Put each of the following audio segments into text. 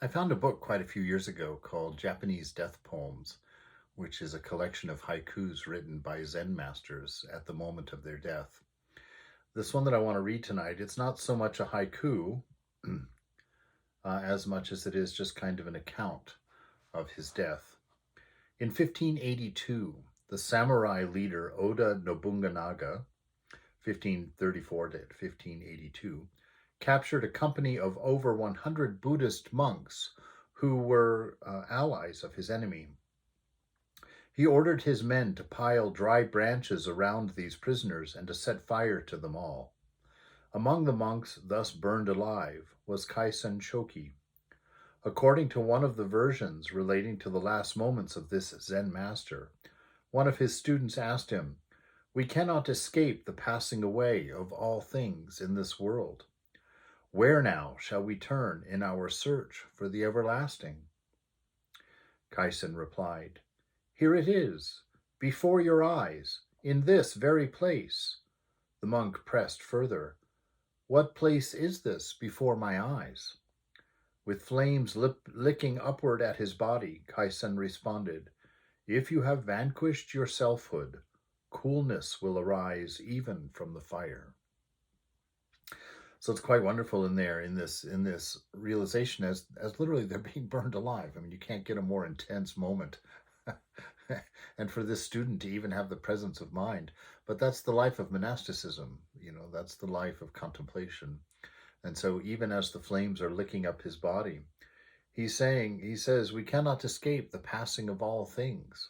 I found a book quite a few years ago called Japanese Death Poems, which is a collection of haikus written by Zen masters at the moment of their death. This one that I want to read tonight, it's not so much a haiku as much as it is just kind of an account of his death. In 1582, the samurai leader Oda Nobunaga, 1534 to 1582, captured a company of over 100 Buddhist monks who were allies of his enemy. He ordered his men to pile dry branches around these prisoners and to set fire to them all. Among the monks thus burned alive was Kaisen Shoki. According to one of the versions relating to the last moments of this Zen master, one of his students asked him, "We cannot escape the passing away of all things in this world. Where now shall we turn in our search for the everlasting?" Kaisen replied, "Here it is, before your eyes, in this very place." The monk pressed further, "What place is this before my eyes?" With flames licking upward at his body, Kaisen responded, "If you have vanquished your selfhood, coolness will arise even from the fire." So it's quite wonderful in there in this realization as literally they're being burned alive. I mean, you can't get a more intense moment. And for this student to even have the presence of mind, but that's the life of monasticism, that's the life of contemplation. And so even as the flames are licking up his body, he says, we cannot escape the passing of all things,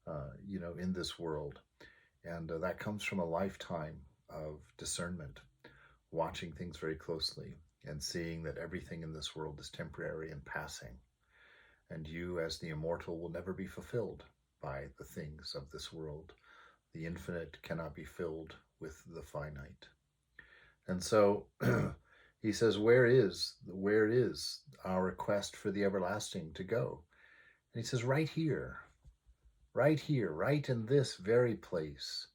in this world. And that comes from a lifetime of discernment, watching things very closely and seeing that everything in this world is temporary and passing. And you, as the immortal, will never be fulfilled by the things of this world. The infinite cannot be filled with the finite. And so he says, where is our quest for the everlasting to go? And he says, right here, right in this very place.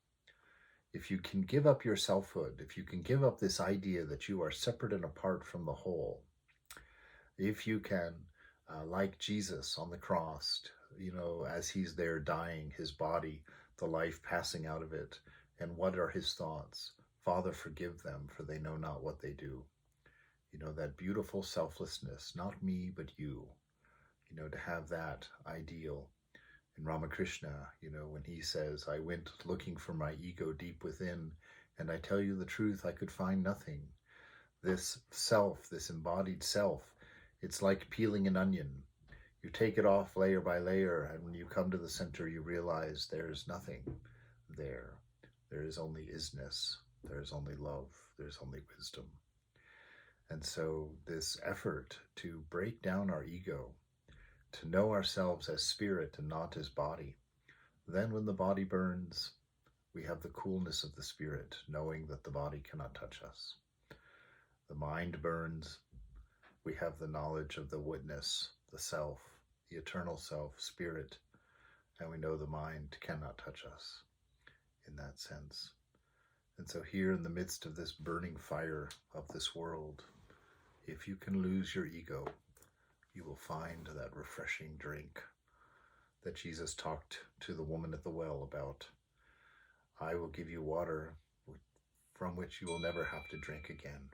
If you can give up your selfhood, if you can give up this idea that you are separate and apart from the whole, if you can, like Jesus on the cross, as he's there dying, his body, the life passing out of it, and what are his thoughts? Father, forgive them, for they know not what they do. That beautiful selflessness, not me, but you, to have that ideal. And Ramakrishna, when he says, I went looking for my ego deep within, and I tell you the truth, I could find nothing. This self, this embodied self, it's like peeling an onion. You take it off layer by layer, and when you come to the center, you realize there's nothing there. There is only isness. There's only love. There's only wisdom. And so this effort to break down our ego, to know ourselves as spirit and not as body. Then when the body burns, we have the coolness of the spirit, knowing that the body cannot touch us. The mind burns, we have the knowledge of the witness, the self, the eternal self, spirit, and we know the mind cannot touch us in that sense. And so here in the midst of this burning fire of this world, if you can lose your ego, you will find that refreshing drink that Jesus talked to the woman at the well about. I will give you water from which you will never have to drink again.